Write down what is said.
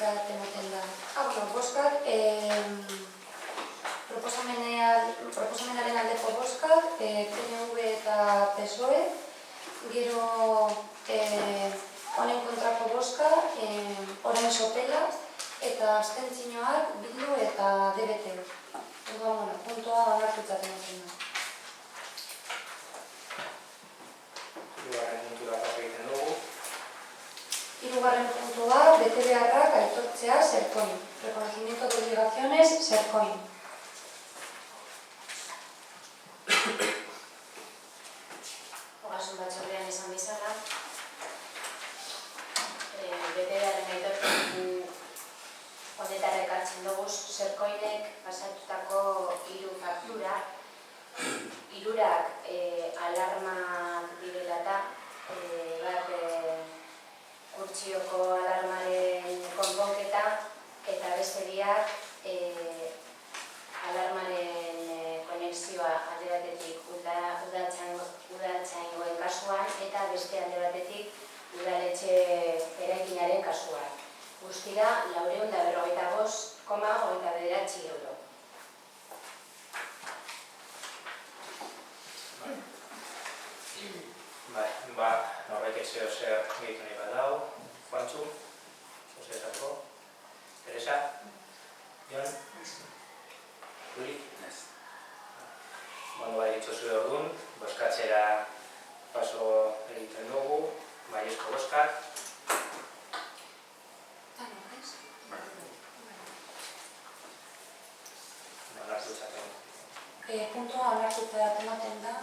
onartutzat ematen da. Bozkak, proposamenaren aldeko bozkak, PNV eta PSOE, gero honen kontrako bozka, orain sopela, eta abstentzioak Bildu eta DBT. Puntua onartutzat ematen da. Hirugarren puntua, betebeharrak aitortzea Sercoin. Reconocimiento de obligaciones Sercoin. Ogasun batzordean esan bezala, betebeharren aitortzen honetara ekartzen dugu Sercoinek pasatutako 3 faktura. 3 alarmak direla eta bat kurtsioko alarmaren konponketa eta beste biak alarmaren konexioa alde batetik udaltzaingoen kasuan eta beste alde batetik udaletxe eraikinaren kasuan. Guztira, 445,29 euro. Norbait ezeo zer gehitu nahi bat dau, Juantzu, sozietako, Teresa, Jon, Juli? Ditzozu orduan, bozkatzera paso egiten dugu, baiezko bozkak. Puntua onartutzat ematen da.